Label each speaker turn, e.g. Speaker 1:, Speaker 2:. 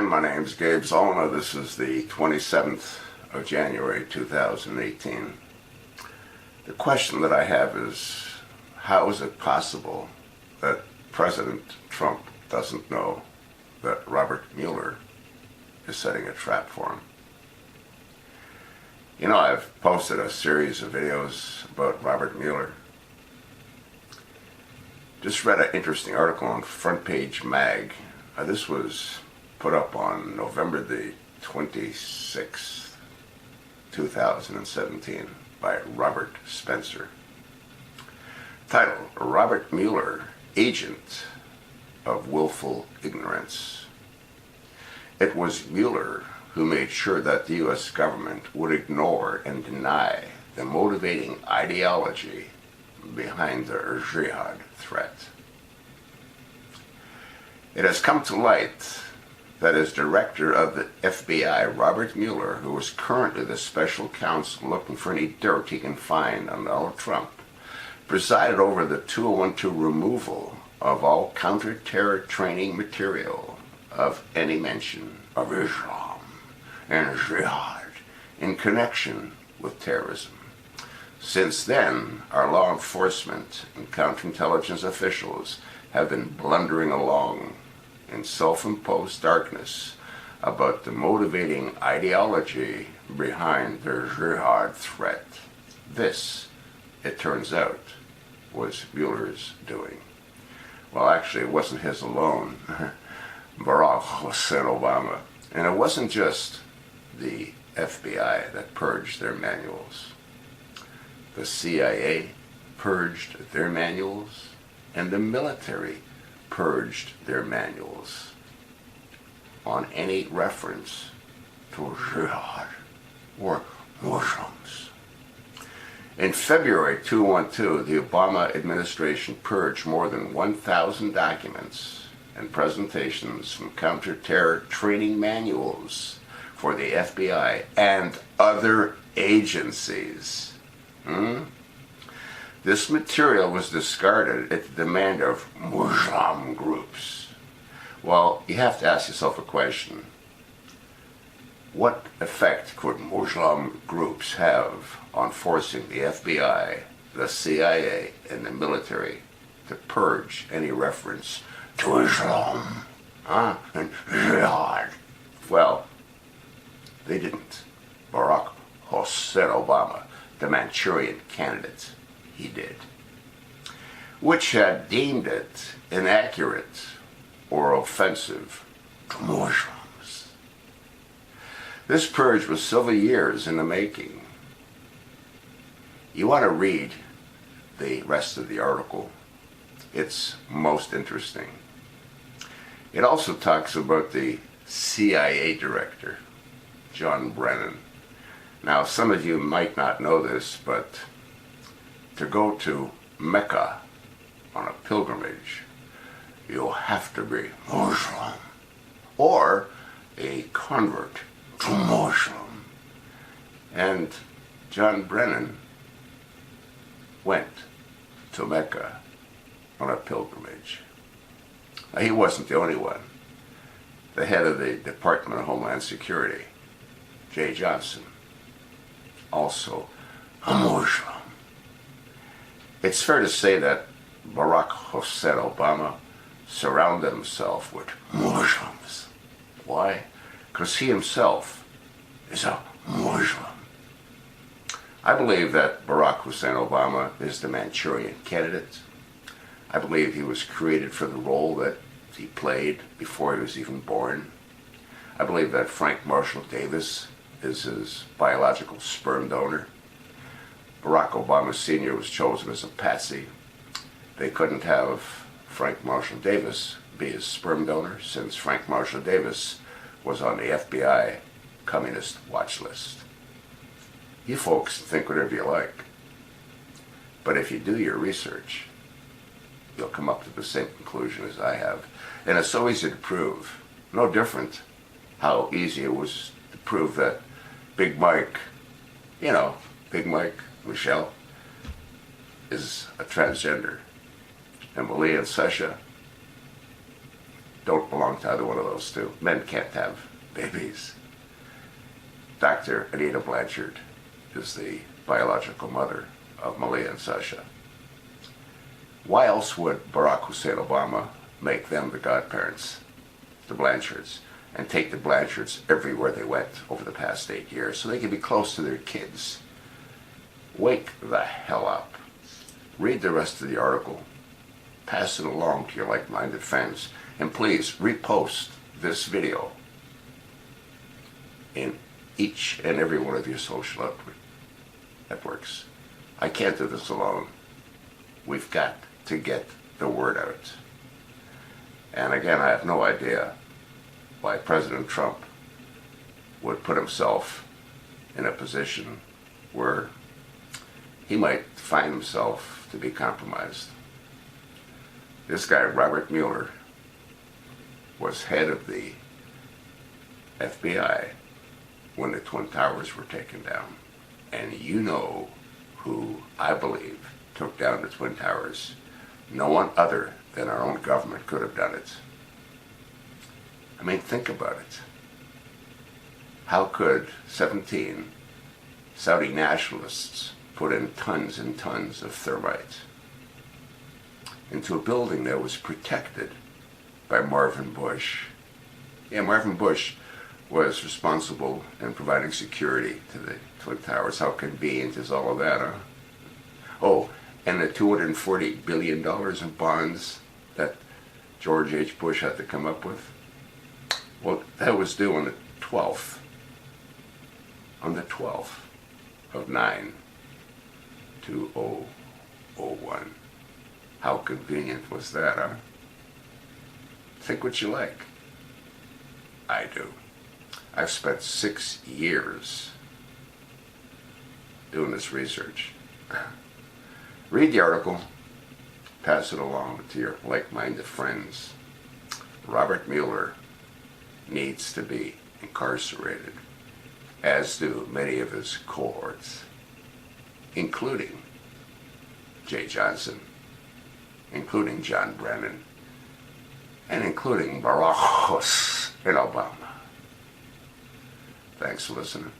Speaker 1: again, my name is Gabe Zolna. This is the 27th of January 2018. The question that I have is, how is it possible that President Trump doesn't know that Robert Mueller is setting a trap for him? You know, I've posted a series of videos about Robert Mueller. Just read an interesting article on Front Page Mag. This was put up on November the 26th, 2017 by Robert Spencer. Title, Robert Mueller, Agent of Willful Ignorance. It was Mueller who made sure that the U.S. government would ignore and deny the motivating ideology behind the jihad threat. It has come to light that as director of the FBI, Robert Mueller, who is currently the special counsel looking for any dirt he can find on Donald Trump, presided over the 2012 removal of all counter-terror training material of any mention of Islam and jihad in connection with terrorism. Since then, our law enforcement and counterintelligence officials have been blundering along in self-imposed darkness about the motivating ideology behind their jihad threat. This, it turns out, was Mueller's doing. Well, actually, it wasn't his alone. Barack Hussein Obama. And it wasn't just the FBI that purged their manuals. The CIA purged their manuals, and the military purged their manuals on any reference to jihad or Muslims. In February 2012, the Obama administration purged more than 1,000 documents and presentations from counter-terror training manuals for the FBI and other agencies. This material was discarded at the demand of Muslim groups. Well, you have to ask yourself a question. What effect could Muslim groups have on forcing the FBI, the CIA, and the military to purge any reference to Islam and jihad? Well, they didn't. Barack Hussein Obama, the Manchurian candidate, he did, which had deemed it inaccurate or offensive to Muslims. This purge was several years in the making. You want to read the rest of the article. It's most interesting. It also talks about the CIA director, John Brennan. Now, some of you might not know this, but to go to Mecca on a pilgrimage, you'll have to be Muslim or a convert to Muslim. And John Brennan went to Mecca on a pilgrimage. Now, he wasn't the only one. The head of the Department of Homeland Security, Jay Johnson, also a Muslim. It's fair to say that Barack Hussein Obama surrounded himself with Muslims. Why? Because he himself is a Muslim. I believe that Barack Hussein Obama is the Manchurian candidate. I believe he was created for the role that he played before he was even born. I believe that Frank Marshall Davis is his biological sperm donor. Barack Obama Sr. was chosen as a patsy. They couldn't have Frank Marshall Davis be his sperm donor since Frank Marshall Davis was on the FBI communist watch list. You folks think whatever you like, but if you do your research, you'll come up to the same conclusion as I have. And it's so easy to prove. No different how easy it was to prove that Big Mike, Big Mike, Michelle, is a transgender. And Malia and Sasha, don't belong to either one of those two. Men can't have babies. Dr. Anita Blanchard is the biological mother of Malia and Sasha. Why else would Barack Hussein Obama make them the godparents, the Blanchards, and take the Blanchards everywhere they went over the past 8 years so they could be close to their kids? Wake the hell up. Read the rest of the article. Pass it along to your like-minded friends. And please repost this video in each and every one of your social networks. I can't do this alone. We've got to get the word out. And again, I have no idea why President Trump would put himself in a position where he might find himself to be compromised. This guy, Robert Mueller, was head of the FBI when the Twin Towers were taken down. And you know who I believe took down the Twin Towers. No one other than our own government could have done it. I mean, think about it. How could 17 Saudi nationalists put in tons and tons of thermite into a building that was protected by Marvin Bush? Yeah, Marvin Bush was responsible in providing security to the Twin Towers. How convenient is all of that, huh? Oh, and the $240 billion in bonds that George H. Bush had to come up with? Well, that was due on the 12th. On the 12th of 9/2001. How convenient was that, huh? Think what you like. I do. I've spent 6 years doing this research. Read the article, pass it along to your like-minded friends. Robert Mueller needs to be incarcerated, as do many of his cohorts, including Jay Johnson, including John Brennan, and including Barack Hussein Obama. Thanks for listening.